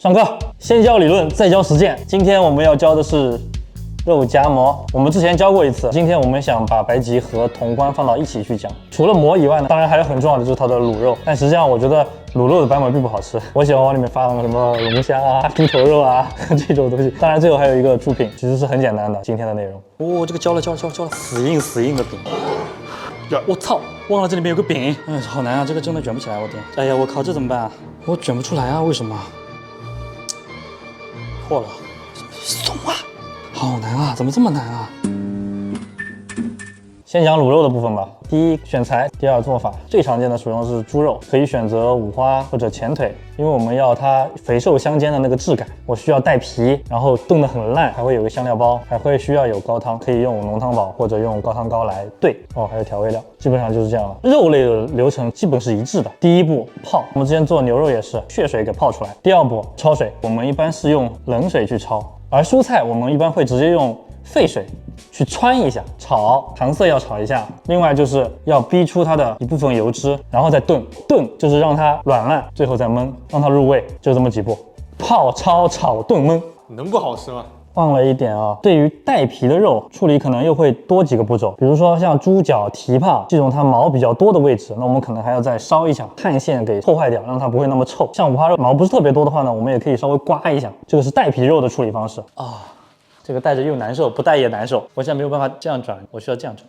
上课，先教理论，再教实践。今天我们要教的是肉夹馍。我们之前教过一次，今天我们想把白吉和潼关放到一起去讲。除了馍以外呢，当然还有很重要的就是它的卤肉。但实际上我觉得卤肉的版本并不好吃，我喜欢往里面放什么龙虾啊、猪头肉啊这种东西。当然最后还有一个猪饼，其实是很简单的。今天的内容，哦，这个教了，死硬的饼。我操，忘了这里面有个饼，好难啊，这个真的卷不起来，我天！哎呀，我靠，这怎么办啊？我卷不出来啊，为什么？破了，松啊！好难啊，怎么这么难啊？先讲卤肉的部分吧。第一，选材；第二，做法。最常见的使用是猪肉，可以选择五花或者前腿，因为我们要它肥瘦相间的那个质感。我需要带皮，然后炖得很烂，还会有个香料包，还会需要有高汤，可以用浓汤宝或者用高汤膏来兑。哦，还有调味料，基本上就是这样了。肉类的流程基本是一致的。第一步泡，我们之前做牛肉也是血水给泡出来。第二步焯水，我们一般是用冷水去焯，而蔬菜我们一般会直接用沸水去汆一下，炒糖色要炒一下，另外就是要逼出它的一部分油脂，然后再炖，就是让它软烂，最后再焖，让它入味，就这么几步：泡、焯、炒、炖、焖。能不好吃吗？忘了一点啊，对于带皮的肉处理可能又会多几个步骤，比如说像猪脚、蹄膀这种它毛比较多的位置，那我们可能还要再烧一下，汗腺给破坏掉，让它不会那么臭。像五花肉毛不是特别多的话呢，我们也可以稍微刮一下，这个是带皮肉的处理方式啊。这个带着又难受，不带也难受。我现在没有办法这样转，我需要这样转。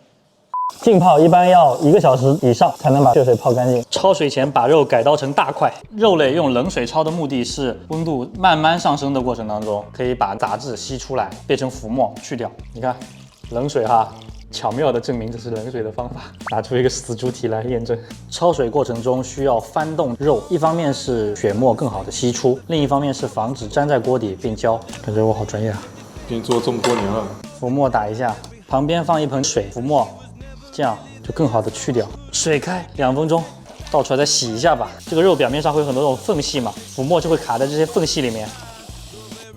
浸泡一般要1个小时以上才能把血水泡干净。焯水前把肉改刀成大块。肉类用冷水焯的目的是温度慢慢上升的过程当中，可以把杂质吸出来，变成浮沫去掉。你看，冷水哈，巧妙地证明这是冷水的方法。拿出一个死猪蹄来验证。焯水过程中需要翻动肉，一方面是血沫更好的吸出，另一方面是防止粘在锅底并焦。感觉我好专业啊！已经做这么多年了。浮沫打一下，旁边放一盆水，浮沫，这样就更好的去掉。水开2分钟，倒出来再洗一下吧。这个肉表面上会有很多种缝隙嘛，浮沫就会卡在这些缝隙里面。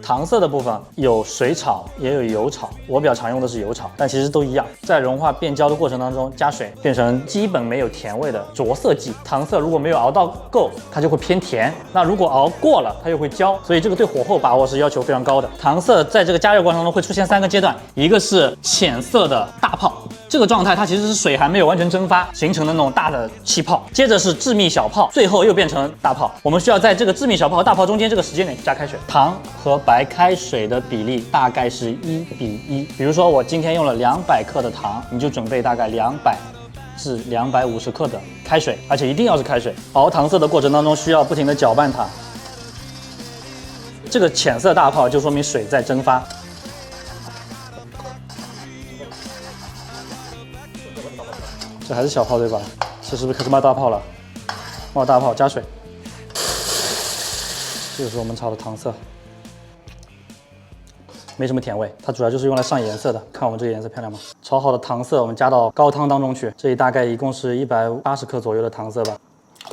糖色的部分有水炒也有油炒，我比较常用的是油炒，但其实都一样。在融化变焦的过程当中加水，变成基本没有甜味的着色剂。糖色如果没有熬到够，它就会偏甜；那如果熬过了，它又会焦。所以这个对火候把握是要求非常高的。糖色在这个加热过程中会出现3个阶段，一个是浅色的大泡。这个状态它其实是水还没有完全蒸发形成的那种大的气泡，接着是致密小泡，最后又变成大泡。我们需要在这个致密小泡和大泡中间这个时间点加开水。糖和白开水的比例大概是1比1。比如说我今天用了200克的糖，你就准备大概200至250克的开水，而且一定要是开水。熬糖色的过程当中需要不停地搅拌它。这个浅色大泡就说明水在蒸发。这还是小泡对吧？这是不是开始冒大泡了？冒大泡，加水。这就是我们炒的糖色，没什么甜味，它主要就是用来上颜色的。看我们这个颜色漂亮吗？炒好的糖色我们加到高汤当中去，这里大概一共是180克左右的糖色吧。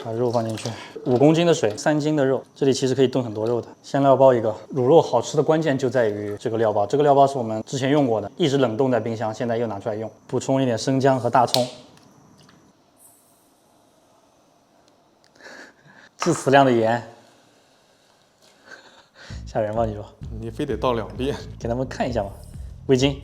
把肉放进去，5公斤的水，3斤的肉，这里其实可以炖很多肉的。香料包一个，卤肉好吃的关键就在于这个料包。这个料包是我们之前用过的，一直冷冻在冰箱，现在又拿出来用。补充一点生姜和大葱。致死量的盐，吓人吧？你说？你非得倒2遍？给他们看一下嘛。味精、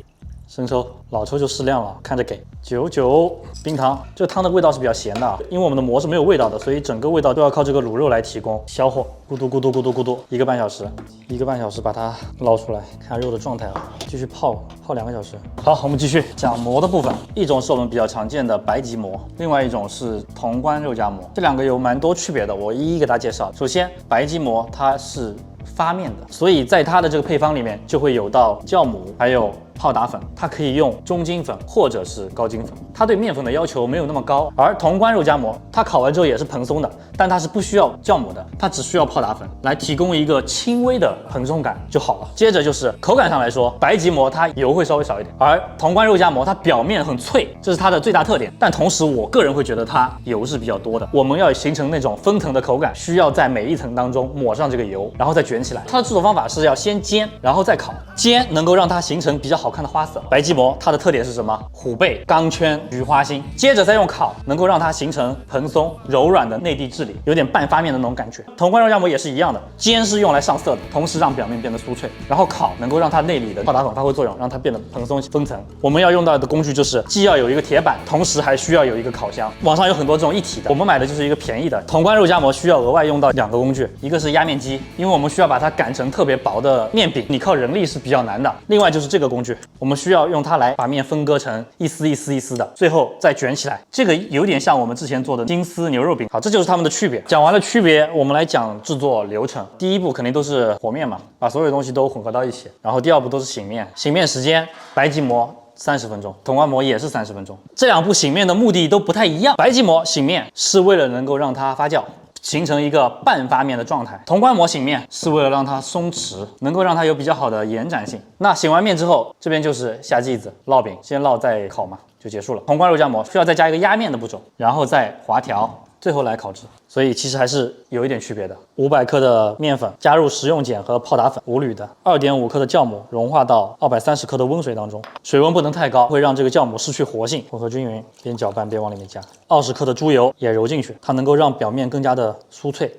生抽，老抽就适量了，看着给。酒、冰糖，这个汤的味道是比较咸的啊，因为我们的馍是没有味道的，所以整个味道都要靠这个卤肉来提供。小火，咕嘟咕嘟咕嘟咕嘟，1个半小时，1个半小时把它捞出来，看肉的状态啊，继续泡2个小时。好，我们继续讲馍的部分。一种是我们比较常见的白吉馍，另外一种是潼关肉夹馍，这2个有蛮多区别的，我一一给大家介绍。首先，白吉馍它是发面的，所以在它的这个配方里面就会有到酵母，还有泡打粉，它可以用中筋粉或者是高筋粉，它对面粉的要求没有那么高。而潼关肉夹馍，它烤完之后也是蓬松的，但它是不需要酵母的，它只需要泡打粉来提供一个轻微的蓬松感就好了。接着就是口感上来说，白吉馍它油会稍微少一点，而潼关肉夹馍它表面很脆，这是它的最大特点。但同时我个人会觉得它油是比较多的，我们要形成那种分层的口感，需要在每一层当中抹上这个油，然后再卷起来。它的制作方法是要先煎，然后再烤，煎能够让它形成比较好好看的花色。白吉馍它的特点是什么？虎背、钢圈、菊花心。接着再用烤，能够让它形成蓬松柔软的内蒂质地，有点半发面的那种感觉。潼关肉夹馍也是一样的，煎是用来上色的，同时让表面变得酥脆，然后烤能够让它内里的泡打粉发挥作用，让它变得蓬松分层。我们要用到的工具就是既要有一个铁板，同时还需要有一个烤箱。网上有很多这种一体的，我们买的就是一个便宜的。潼关肉夹馍需要额外用到2个工具，一个是压面机，因为我们需要把它擀成特别薄的面饼，你靠人力是比较难的。另外就是这个工具，我们需要用它来把面分割成一丝一丝一丝的，最后再卷起来。这个有点像我们之前做的金丝牛肉饼。好，这就是它们的区别。讲完了区别，我们来讲制作流程。第一步肯定都是和面嘛，把所有东西都混合到一起。然后第2步都是醒面，醒面时间白吉馍30分钟，潼关馍也是30分钟。这2步醒面的目的都不太一样。白吉馍醒面是为了能够让它发酵，形成一个半发面的状态。潼关馍醒面是为了让它松弛，能够让它有比较好的延展性。那醒完面之后，这边就是下剂子烙饼，先烙再烤嘛，就结束了。潼关肉夹馍需要再加一个压面的步骤，然后再滑调，最后来烤制。所以其实还是有一点区别的。500克的面粉，加入食用碱和泡打粉5缕的，2.5克的酵母融化到230克的温水当中，水温不能太高，会让这个酵母失去活性。混合均匀，边搅拌边往里面加。20克的猪油也揉进去，它能够让表面更加的酥脆。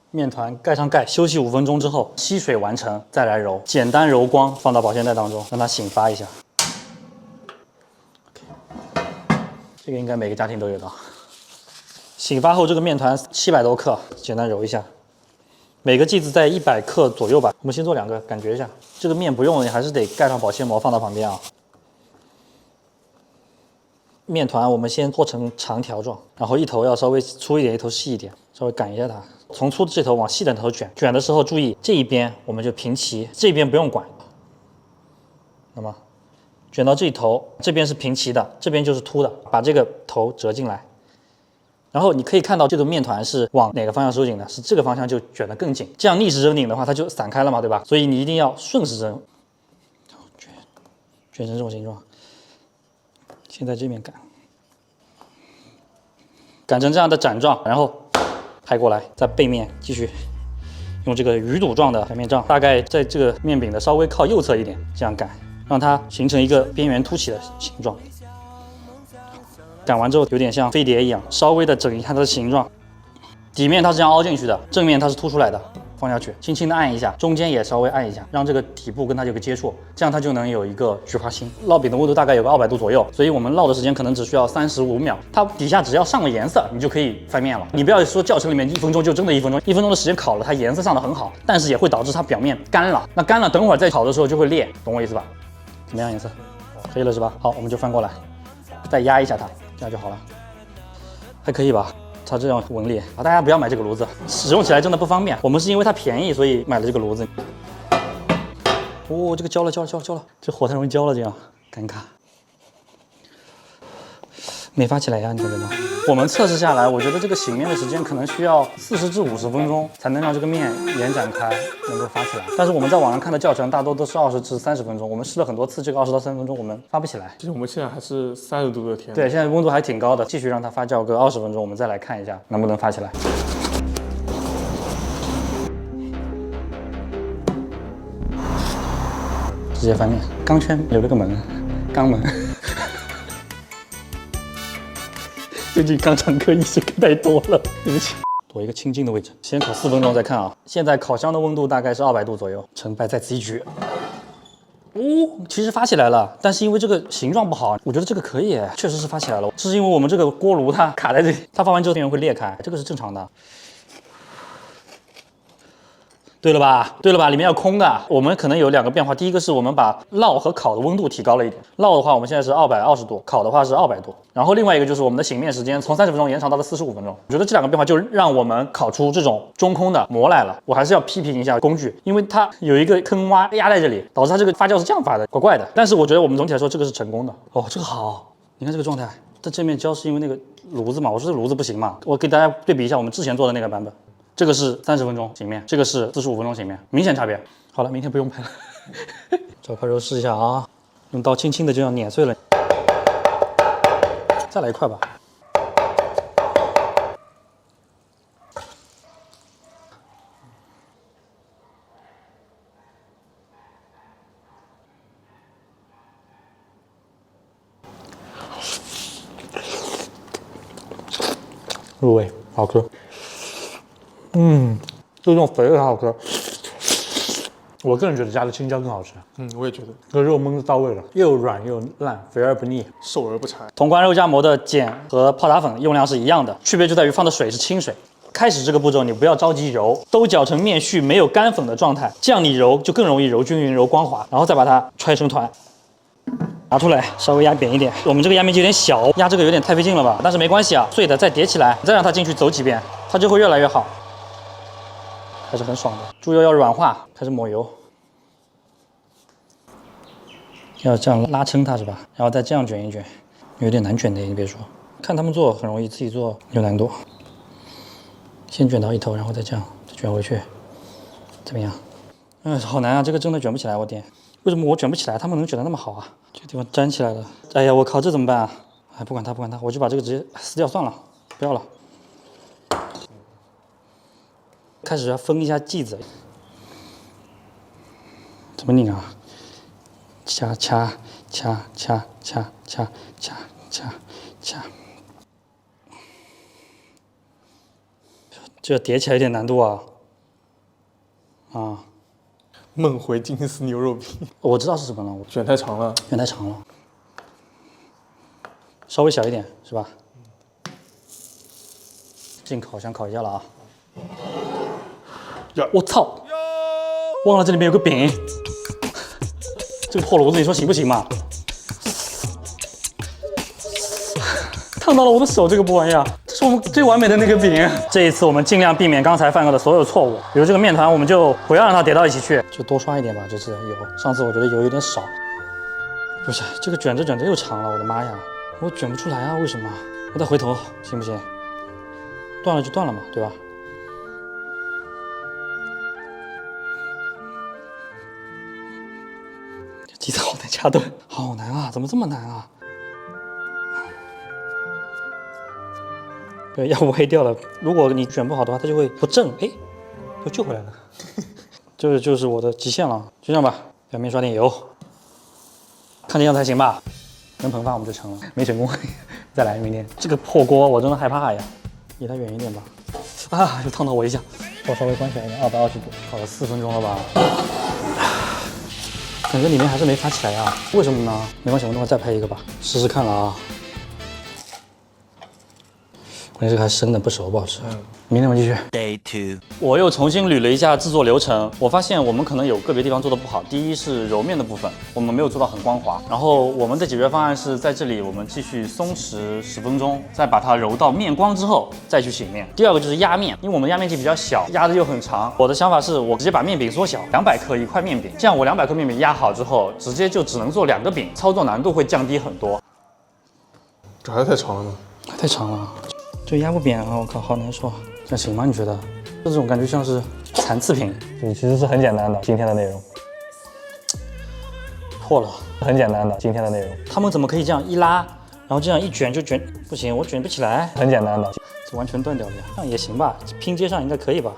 面团盖上盖，休息5分钟之后吸水完成，再来揉，简单揉光，放到保鲜袋当中，让它醒发一下。这个应该每个家庭都有的。醒发后，这个面团700多克，简单揉一下，每个剂子在100克左右吧。我们先做2个，感觉一下。这个面不用，你还是得盖上保鲜膜放到旁边啊。面团我们先搓成长条状，然后一头要稍微粗一点，一头细一点，稍微擀一下它。从粗的这头往细的头卷，卷的时候注意这一边我们就平齐，这边不用管。那么卷到这一头，这边是平齐的，这边就是凸的，把这个头折进来。然后你可以看到这个面团是往哪个方向收紧的，是这个方向就卷得更紧。这样逆时针拧的话，它就散开了嘛，对吧？所以你一定要顺时针卷成这种形状。先在这边擀成这样的展状，然后拍过来，在背面继续用这个鱼肚状的擀面杖，大概在这个面饼的稍微靠右侧一点，这样擀，让它形成一个边缘凸起的形状。擀完之后有点像飞碟一样，稍微的整一下它的形状。底面它是这样凹进去的，正面它是凸出来的，放下去，轻轻的按一下，中间也稍微按一下，让这个底部跟它有个接触，这样它就能有一个菊花心。烙饼的温度大概有个200度左右，所以我们烙的时间可能只需要35秒，它底下只要上了颜色，你就可以翻面了。你不要说教程里面1分钟就真的1分钟，1分钟的时间烤了，它颜色上的很好，但是也会导致它表面干了。那干了，等会儿再烤的时候就会裂，懂我意思吧？怎么样颜色？可以了是吧？好，我们就翻过来，再压一下它，这样就好了，还可以吧？它这样纹理啊，大家不要买这个炉子，使用起来真的不方便。我们是因为它便宜，所以买了这个炉子。哦，这个焦了，这火太容易焦了，这样尴尬。没发起来呀，你感觉吗？我们测试下来，我觉得这个醒面的时间可能需要40至50分钟才能让这个面延展开，能够发起来。但是我们在网上看的教程大多都是20至30分钟，我们试了很多次，这个20到30分钟我们发不起来。其实我们现在还是30度的天。对，现在温度还挺高的，继续让它发酵个20分钟，我们再来看一下能不能发起来。直接翻面，钢圈留了个门，肛门。最近肛肠科医生太多了，对不起。躲一个清静的位置，先烤4分钟再看啊。现在烤箱的温度大概是200度左右，成败在此一举。哦，其实发起来了，但是因为这个形状不好，我觉得这个可以，确实是发起来了。是因为我们这个锅炉它卡在这里，它发完之后边缘会裂开，这个是正常的。对了吧？对了吧？里面要空的。我们可能有2个变化，第一个是我们把烙和烤的温度提高了一点。烙的话，我们现在是220度，烤的话是200度。然后另外一个就是我们的醒面时间从30分钟延长到了45分钟。我觉得这2个变化就让我们烤出这种中空的膜来了。我还是要批评一下工具，因为它有一个坑洼压在这里，导致它这个发酵是这样发的，怪怪的。但是我觉得我们总体来说这个是成功的。哦，这个好，你看这个状态。它正面焦是因为那个炉子嘛，我说这炉子不行嘛。我给大家对比一下我们之前做的那个版本。这个是30分钟醒面，这个是45分钟醒面，明显差别。好了，明天不用拍了。找块肉试一下啊，用刀轻轻的这样碾碎了。再来一块吧。入味，好吃。就这种肥的才好吃。我个人觉得加了青椒更好吃。我也觉得这个肉焖的到位了，又软又烂，肥而不腻。瘦而不柴。潼关肉夹馍的碱和泡打粉用量是一样的，区别就在于放的水是清水。开始这个步骤你不要着急揉，都搅成面絮没有干粉的状态，这样你揉就更容易揉均匀、揉光滑，然后再把它揣成团。拿出来，稍微压扁一点。我们这个压面机有点小，压这个有点太费劲了吧？但是没关系啊，碎的再叠起来，再让它进去走几遍，它就会越来越好。还是很爽的。猪油要软化，开始抹油。要这样拉撑它是吧？然后再这样卷一卷，有点难卷的，你别说。看他们做很容易，自己做有难度。先卷到一头，然后再这样再卷回去，怎么样？好难啊，这个真的卷不起来，我天！为什么我卷不起来，他们能卷得那么好啊？这个地方粘起来了，哎呀，我靠，这怎么办啊？哎，不管它，我就把这个直接撕掉算了，不要了。开始要封一下剂子，怎么拧啊？掐，这叠起来有点难度啊。梦回金丝牛肉饼，我知道是什么了，我卷太长了，卷太长了，稍微小一点是吧？进烤箱烤一下了啊！我操！忘了这里面有个饼，这个破炉子你说行不行嘛？烫到了我的手，这个不玩意儿，这是我们最完美的那个饼。这一次我们尽量避免刚才犯过的所有错误，比如这个面团，我们就不要让它叠到一起去，就多刷一点吧。这次油，上次我觉得油有点少。不是，这个卷着又长了，我的妈呀，我卷不出来啊，为什么？我再回头行不行？断了就断了嘛，对吧？鸡蛋好难掐断，好难啊，怎么这么难啊？对，要歪掉了。如果你卷不好的话，它就会不正，哎，又救回来了。这就是我的极限了，就这样吧。表面刷点油，看这样才行吧？能膨发我们就成了，没成功，再来明天。这个破锅我真的害怕呀，离它远一点吧。啊，又烫到我一下，我稍微关小一点，220度，烤了4分钟了吧？感觉里面还是没发起来啊，为什么呢？没关系，我等会再拍一个吧，试试看了啊。关键这个还生的，不熟，不好吃。明天我们继续。Day 2，我又重新捋了一下制作流程，我发现我们可能有个别地方做的不好。第一是揉面的部分，我们没有做到很光滑。然后我们的解决方案是在这里我们继续松弛10分钟，再把它揉到面光之后再去醒面。第二个就是压面，因为我们压面机比较小，压的又很长。我的想法是我直接把面饼缩小，200克一块面饼，这样我200克面饼压好之后，直接就只能做2个饼，操作难度会降低很多。这还太长了吗？太长了。这压不扁啊！我靠，好难受。这样行吗？你觉得？这种感觉像是残次品。其实是很简单的，今天的内容破了，很简单的，今天的内容。他们怎么可以这样一拉，然后这样一卷就卷？不行，我卷不起来。很简单的，这完全断掉了呀。这样也行吧？拼接上应该可以吧？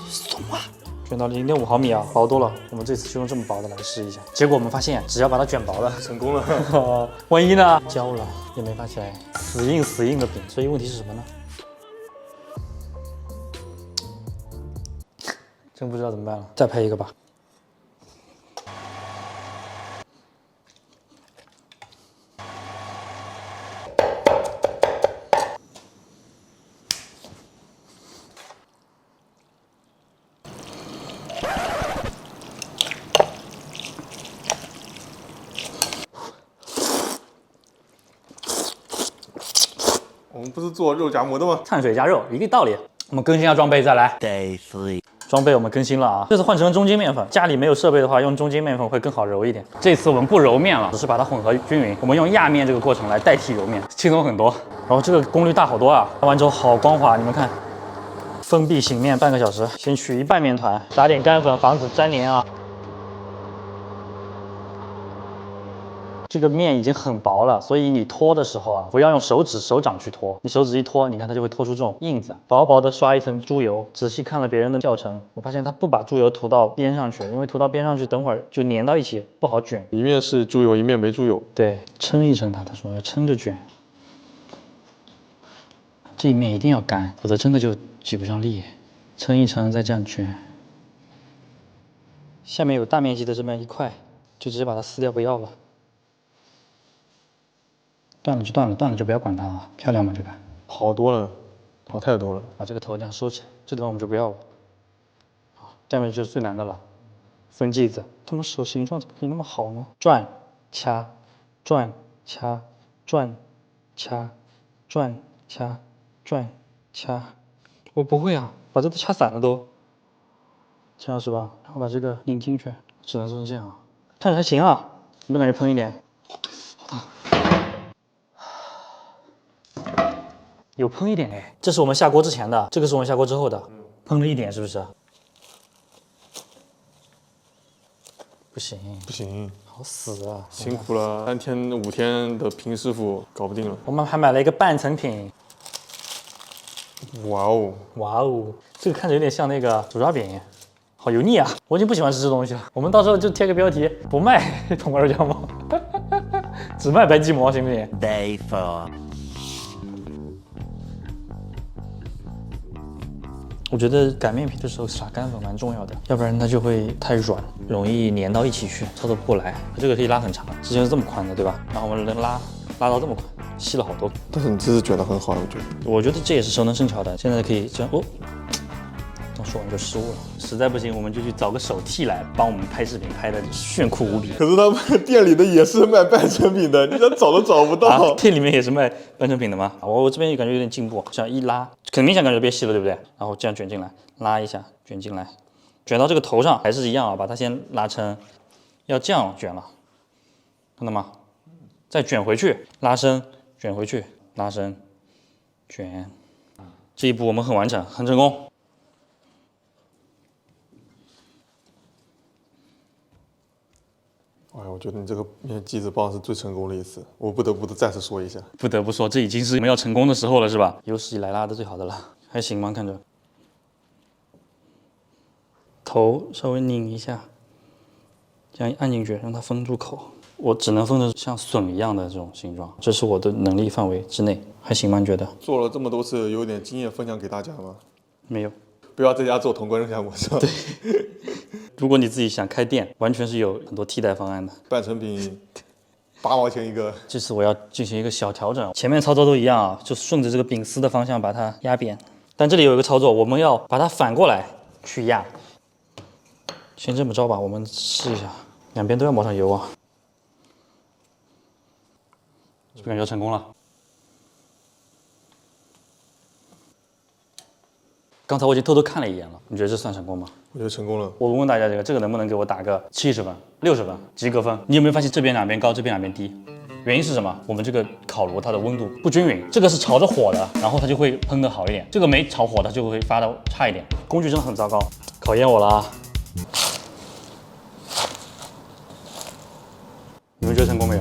松啊！卷到了0.5毫米啊，薄多了。我们这次就用这么薄的来试一下。结果我们发现，只要把它卷薄了，成功了。万一呢？焦了也没发起来，死硬的饼。所以问题是什么呢？真不知道怎么办了，再拍一个吧。我们不是做肉夹馍的吗？碳水加肉，一个道理。我们更新一下装备，再来。Day 3，装备我们更新了啊，这次换成了中筋面粉。家里没有设备的话，用中筋面粉会更好揉一点。这次我们不揉面了，只是把它混合均匀。我们用压面这个过程来代替揉面，轻松很多。然后这个功率大好多啊，打完之后好光滑，你们看。封闭醒面半个小时，先取一半面团，撒点干粉防止粘连啊。这个面已经很薄了，所以你拖的时候啊，不要用手掌去拖。你手指一拖，你看它就会拖出这种印子。薄薄的刷一层猪油，仔细看了别人的教程，我发现他不把猪油涂到边上去，因为涂到边上去，等会儿就粘到一起，不好卷。一面是猪油，一面没猪油。对，称一称它，他说要称着卷。这一面一定要干，否则真的就举不上力。撑一撑，再这样卷。下面有大面积的这么一块，就直接把它撕掉，不要了。断了就断了，断了就不要管它了。漂亮吗？这个？好多了，好太多了。把这个头这样收起来，这地方我们就不要了。好，下面就是最难的了，分剂子。他们手形状怎么可以那么好呢？转，掐，转，掐，转，掐，转，掐，转，掐。我不会啊，把这都掐散了都。这样是吧？然后把这个拧进去，只能是这样。看着还行啊，有没有感觉喷一点？有喷一点哎，这是我们下锅之前的，这个是我们下锅之后的，喷了一点是不是？不行，不行，好死啊！辛苦了3天5天的平师傅搞不定了。我们还买了一个半成品。哇哦，哇哦，这个看着有点像那个手抓饼，好油腻啊！我已经不喜欢吃这东西了。我们到时候就贴个标题，不卖铜锅肉夹馍，只卖白吉馍，行不行 Day 4. 我觉得擀面皮的时候撒干粉蛮重要的，要不然它就会太软，容易粘到一起去，操作不过来。这个可以拉很长，之前是这么宽的，对吧？然后我们能拉到这么宽，细了好多。但是你这次卷得很好，我觉得这也是熟能生巧的。现在可以这样哦。刚说完就失误了，实在不行我们就去找个手替来帮我们拍视频，拍的炫酷无比。可是他们店里的也是卖半成品的，你想找都找不到。啊，店里面也是卖半成品的吗？我这边也感觉有点进步，这样一拉，很明显感觉变细了，对不对？然后这样卷进来，拉一下，卷进来，卷到这个头上还是一样啊，把它先拉伸，要这样卷了，看到吗？再卷回去，拉伸，卷回去，拉伸，卷，这一步我们很完整，很成功。哎，我觉得你这个面剂子棒是最成功的一次，我不得不再次说一下。不得不说，这已经是我们要成功的时候了，是吧？有史以来拉的最好的了，还行吗？看着，头稍微拧一下，这样按进去，让它封住口。我只能封的像笋一样的这种形状，这是我的能力范围之内，还行吗？你觉得？做了这么多次，有点经验分享给大家吗？没有。不要在家做铜锅肉夹馍是吧？对。如果你自己想开店，完全是有很多替代方案的。半成品8毛钱一个。这次我要进行一个小调整，前面操作都一样啊，就顺着这个饼丝的方向把它压扁。但这里有一个操作，我们要把它反过来去压。先这么着吧，我们试一下，两边都要抹上油啊。是不是感觉成功了？刚才我已经偷偷看了一眼了，你觉得这算成功吗？我觉得成功了。我问问大家，这个能不能给我打个70分、60分及格分？你有没有发现这边两边高，这边两边低？原因是什么？我们这个烤炉它的温度不均匀，这个是朝着火的，然后它就会喷得好一点；这个没朝火，它就会发的差一点。工具真的很糟糕，考验我了啊！你们觉得成功没有？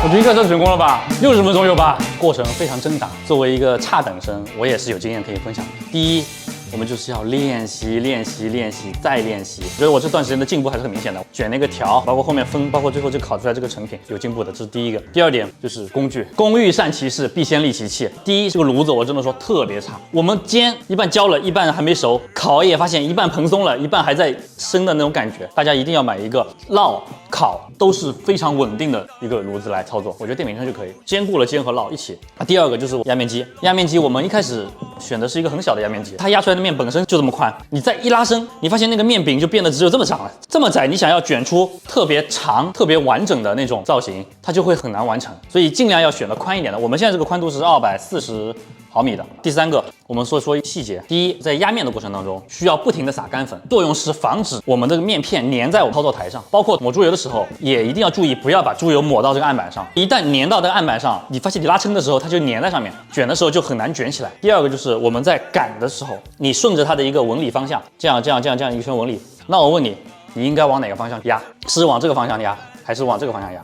我觉得应该算成功了吧，60分钟有吧？过程非常挣扎。作为一个差等生，我也是有经验可以分享的。第一，我们就是要练习、练习、练习再练习。我觉得我这段时间的进步还是很明显的，卷那个条，包括后面分，包括最后就烤出来这个成品有进步的，这是第一个。第二点就是工具，工欲善其事，必先利其器。第一，这个炉子我真的说特别差，我们煎一半焦了，一半还没熟，烤也发现一半蓬松了，一半还在生的那种感觉。大家一定要买一个烙、烤都是非常稳定的一个炉子来操作，我觉得电饼上就可以兼顾了煎和烙一起。第二个就是压面机，压面机我们一开始选的是一个很小的压面机，它压出来的面本身就这么宽，你再一拉伸，你发现那个面饼就变得只有这么长了，这么窄，你想要卷出特别长、特别完整的那种造型，它就会很难完成，所以尽量要选的宽一点的。我们现在这个宽度是240毫米的。第三个，我们说细节。第一，在压面的过程当中，需要不停的撒干粉，作用是防止我们这个面片粘在我们操作台上，包括抹猪油的时候，也一定要注意不要把猪油抹到这个案板上。一旦粘到这个案板上，你发现你拉撑的时候，它就粘在上面，卷的时候就很难卷起来。第二个就是我们在擀的时候，你顺着它的一个纹理方向，这样一圈纹理，那我问你，你应该往哪个方向压？是往这个方向压，还是往这个方向压？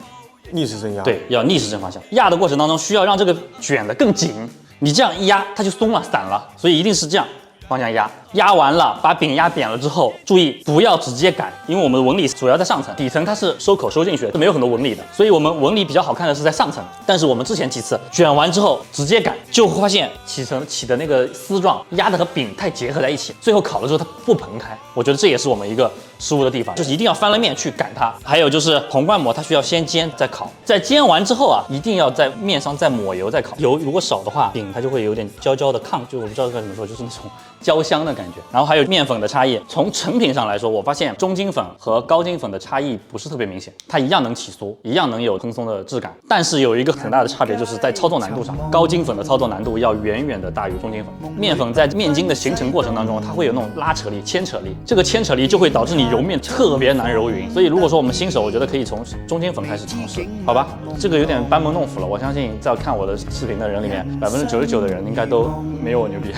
逆时针压。对，要逆时针方向。压的过程当中需要让这个卷得更紧。你这样一压，它就松了、散了，所以一定是这样，方向压，压完了把饼压扁了之后，注意不要直接擀，因为我们的纹理主要在上层，底层它是收口收进去的，是没有很多纹理的，所以我们纹理比较好看的是在上层。但是我们之前几次卷完之后直接擀，就会发现起的那个丝状压的和饼太结合在一起，最后烤了之后它不蓬开。我觉得这也是我们一个失误的地方，就是一定要翻了面去擀它。还有就是红冠膜它需要先煎再烤，在煎完之后啊，一定要在面上再抹油再烤，油如果少的话，饼它就会有点焦焦的抗，就我不知道该怎么说，就是那种焦香的感觉。然后还有面粉的差异，从成品上来说，我发现中筋粉和高筋粉的差异不是特别明显，它一样能起酥，一样能有蓬松的质感，但是有一个很大的差别，就是在操作难度上，高筋粉的操作难度要远远的大于中筋粉。面粉在面筋的形成过程当中，它会有那种拉扯力、牵扯力，这个牵扯力就会导致你揉面特别难揉匀。所以如果说我们新手，我觉得可以从中筋粉开始尝试，好吧？这个有点班门弄斧了，我相信在看我的视频的人里面，99%的人应该都没有我牛逼，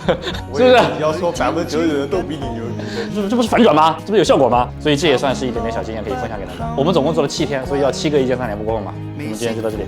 是不是？你要说90%的人都比你牛逼，这不是反转吗？这不是有效果吗？所以这也算是一点点小经验可以分享给大家。我们总共做了7天，所以要7个1键3连不过分嘛。我们今天就到这里。